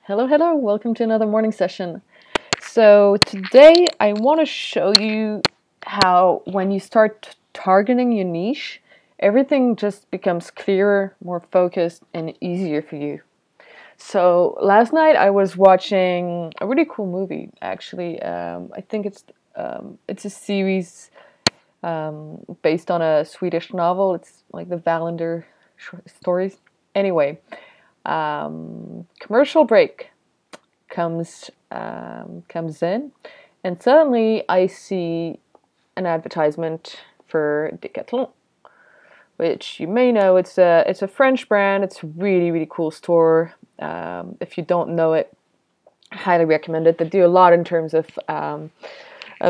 Hello, hello, welcome to another morning session. So today I want to show you how when you start targeting your niche, everything just becomes clearer, more focused, and easier for you. So last night I was watching a really cool movie, actually. I think it's a series based on a Swedish novel. It's like the Wallander short stories. Anyway, commercial break comes in, and suddenly I see an advertisement for Decathlon, which you may know. It's a French brand. It's a really cool store. If you don't know it, I highly recommend it. They do a lot in terms of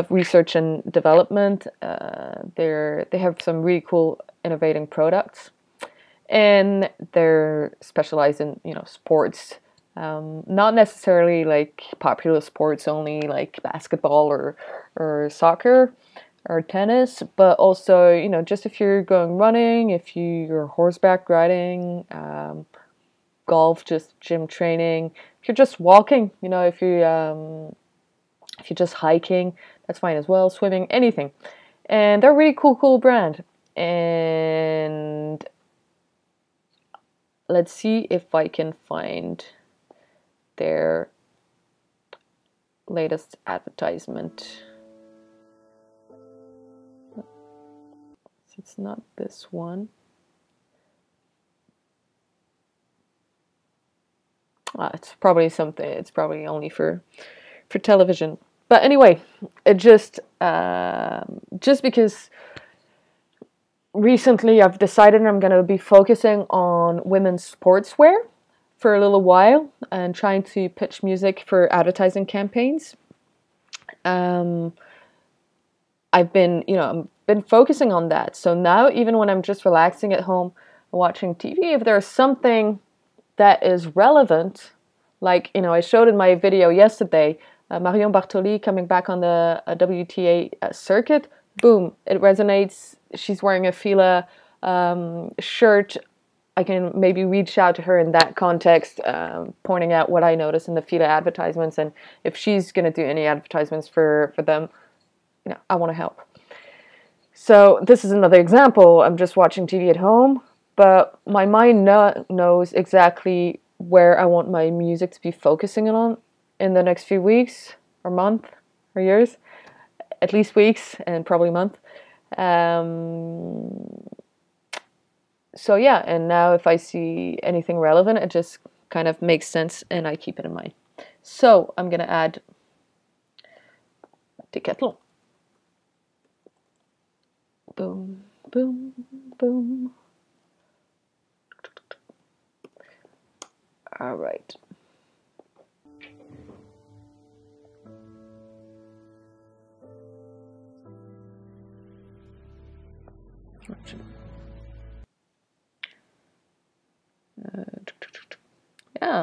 research and development. They have some really cool innovating products, and they're specialized in sports. Not necessarily like popular sports only, like basketball or soccer or tennis, but also just if you're going running, if you're horseback riding, golf, just gym training, if you're just walking, if you're just hiking, that's fine as well. Swimming, anything, and they're a really cool brand. And let's see if I can find their latest advertisement. It's not this one. It's probably something. It's probably only for television. But anyway, it just because recently I've decided I'm going to be focusing on women's sportswear for a little while and trying to pitch music for advertising campaigns. I've been focusing on that. So now, even when I'm just relaxing at home watching TV, if there's something that is relevant, like I showed in my video yesterday, Marion Bartoli coming back on the WTA circuit, boom, it resonates. She's wearing a Fila shirt. I can maybe reach out to her in that context, pointing out what I notice in the Fila advertisements, and if she's going to do any advertisements for them, I want to help. So this is another example. I'm just watching TV at home, but my mind knows exactly where I want my music to be focusing on in the next few weeks or month or years, at least weeks and probably month. So yeah, and now if I see anything relevant, it just kind of makes sense and I keep it in mind. So I'm going to add Decathlon. Boom, boom, boom. All right.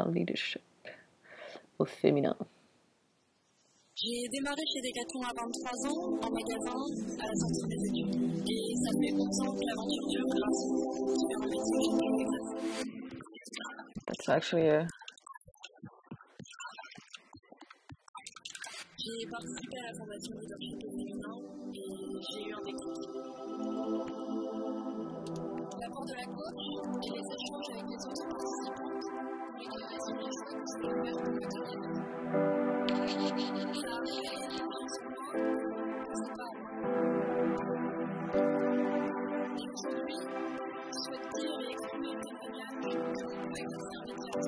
Leadership au féminin. J'ai démarré chez Decathlon à 23 ans, en magasin, à la sortie des études. Et ça fait 11 ans que l'aventure dure grâce aux différents métiers que j'ai exercés. That's actually a... J'ai participé à la fondation leadership au féminin et j'ai eu un déclic. L'apport de la coach et les échanges avec les autres participantes m'ont éclairé sur les choix que je voulais faire au quotidien. Ça a révélé une confiance en moi que c'est pas à moi. Et aujourd'hui, je souhaite dire et exprimer le témoignage que mon projet de servir de responsabilité tout en ayant une vie qui est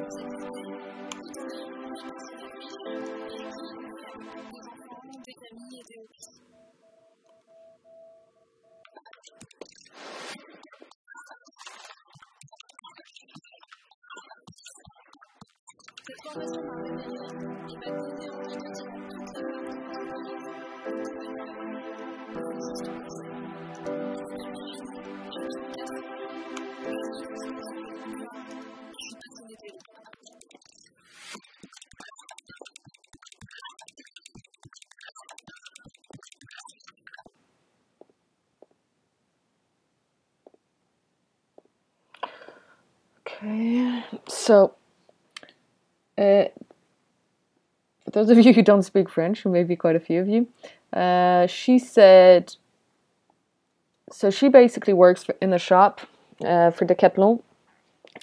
riche et équilibrée avec des enfants, des amis et des hobbies. Cette formation m'a révélé et m'a donné envie de dire toute la femme que je suis. Okay, so for those of you who don't speak French, or maybe quite a few of you, she said, so she basically works in the shop for Decathlon,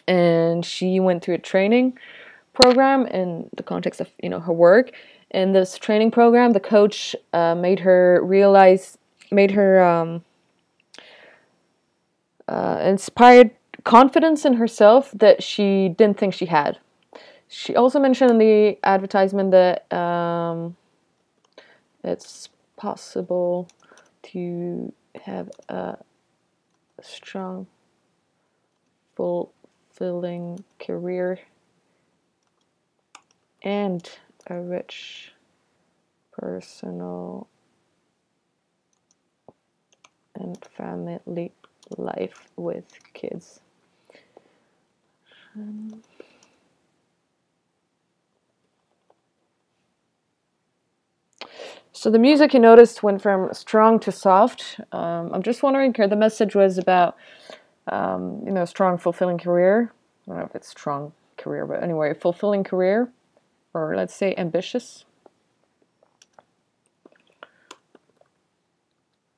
and she went through a training program in the context of her work. In this training program, the coach made her inspired confidence in herself that she didn't think she had. She also mentioned in the advertisement that it's possible to have a strong, fulfilling career and a rich personal and family life with kids. So the music, you noticed, went from strong to soft. I'm just wondering here, the message was about, strong, fulfilling career. I don't know if it's strong career, but anyway, fulfilling career, or let's say ambitious.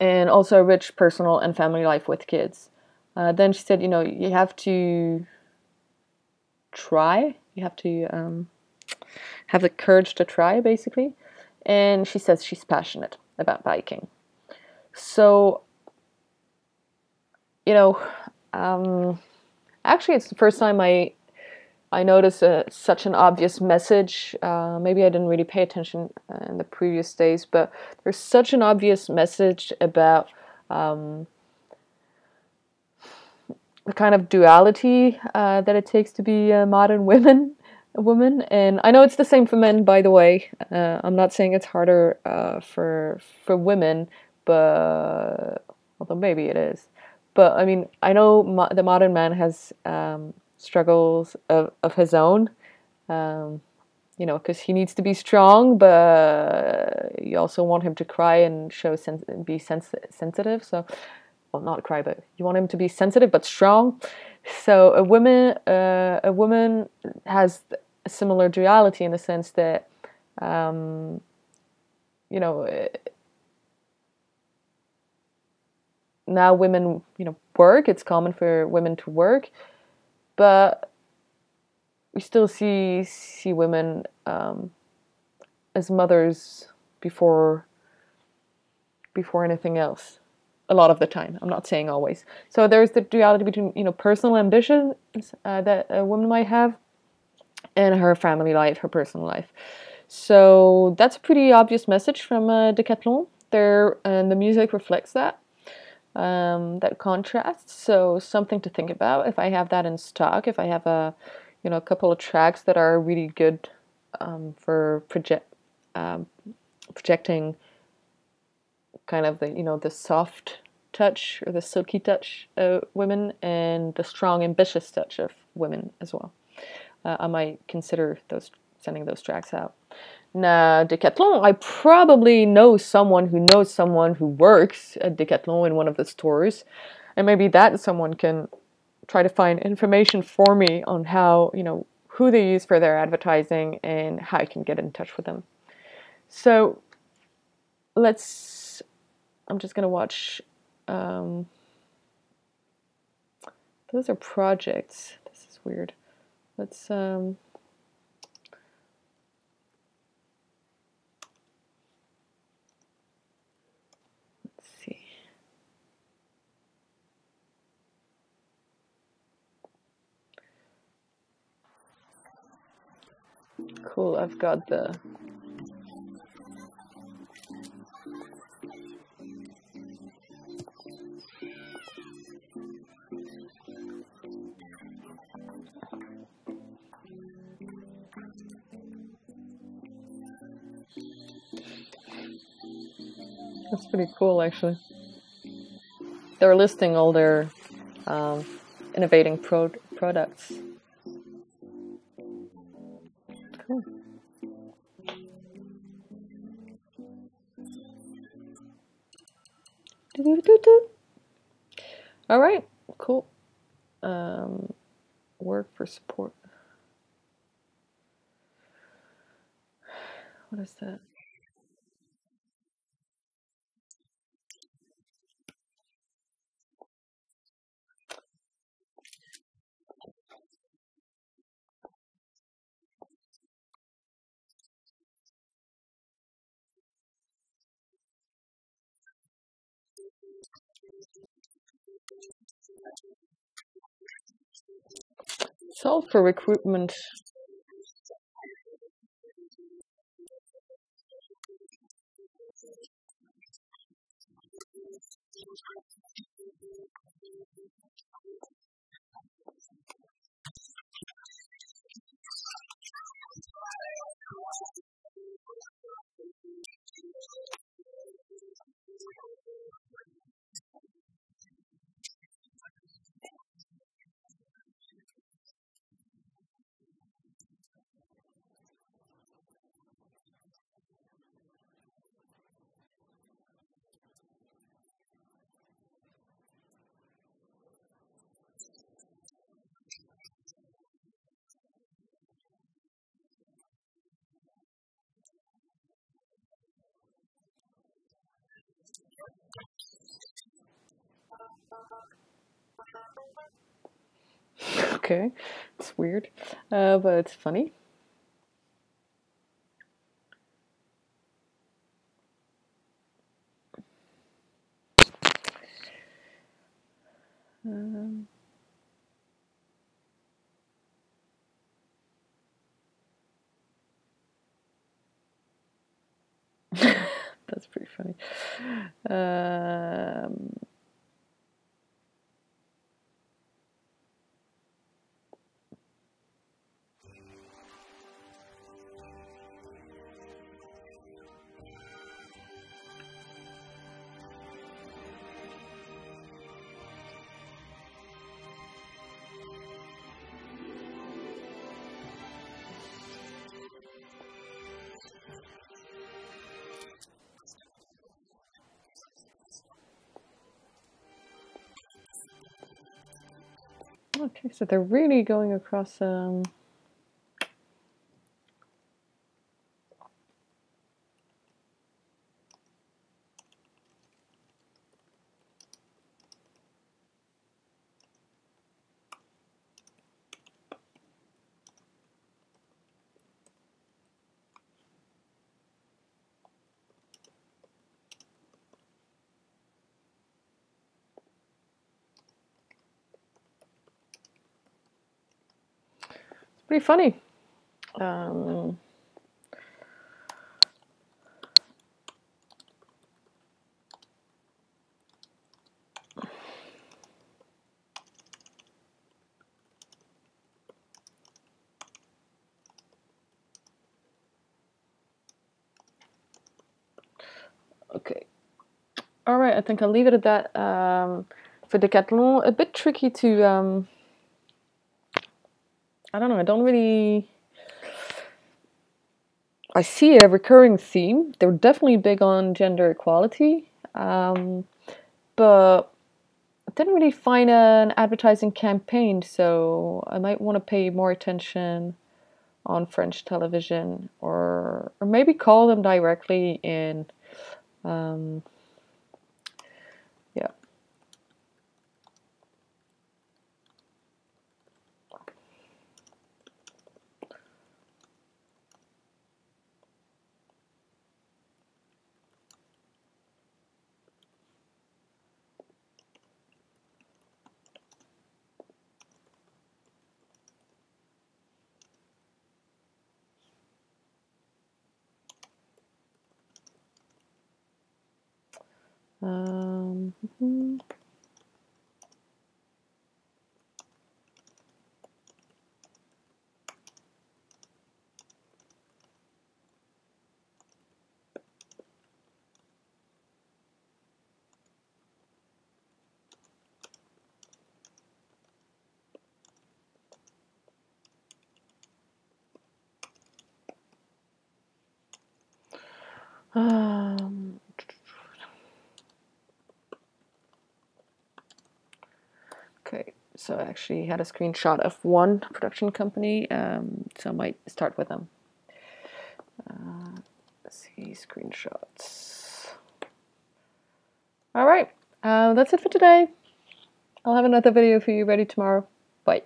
And also a rich personal and family life with kids. Then she said, you have to try. You have to have the courage to try, basically. And she says she's passionate about biking. So, actually, it's the first time I noticed such an obvious message. Maybe I didn't really pay attention in the previous days, but there's such an obvious message about the kind of duality that it takes to be a modern woman. And I know it's the same for men, by the way. I'm not saying it's harder for women, but although maybe it is. But I mean, I know the modern man has struggles of his own, because he needs to be strong, but you also want him to cry and be sensitive. So, well, not cry, but you want him to be sensitive but strong. So a woman has a similar duality in the sense that, now women, work. It's common for women to work, but we still see women as mothers before anything else. A lot of the time. I'm not saying always. So there's the duality between, personal ambitions that a woman might have, and her family life, her personal life. So that's a pretty obvious message from Decathlon there, and the music reflects that contrast. So something to think about. If I have that in stock, if I have a couple of tracks that are really good for projecting kind of the soft touch or the silky touch of women, and the strong, ambitious touch of women as well. I might consider sending those tracks out. Now, Decathlon, I probably know someone who knows someone who works at Decathlon in one of the stores, and maybe that someone can try to find information for me on how, who they use for their advertising and how I can get in touch with them. So I'm just gonna watch. Those are projects. This is weird. Let's see. Cool. I've got the. That's pretty cool, actually. They're listing all their innovating products. Cool. All right, cool. Work for support. What is that? It's all for recruitment. Okay, it's weird, but it's funny. Um, that's pretty funny. Okay, so they're really going across. It's pretty funny. Okay. All right, I think I'll leave it at that. For Decathlon, a bit tricky to. I don't know. I don't really. I see a recurring theme. They're definitely big on gender equality, but I didn't really find an advertising campaign, so I might want to pay more attention on French television, or maybe call them directly in. Yeah. Mhm. Um, okay, so I actually had a screenshot of one production company, so I might start with them. these screenshots. All right, that's it for today. I'll have another video for you ready tomorrow. Bye.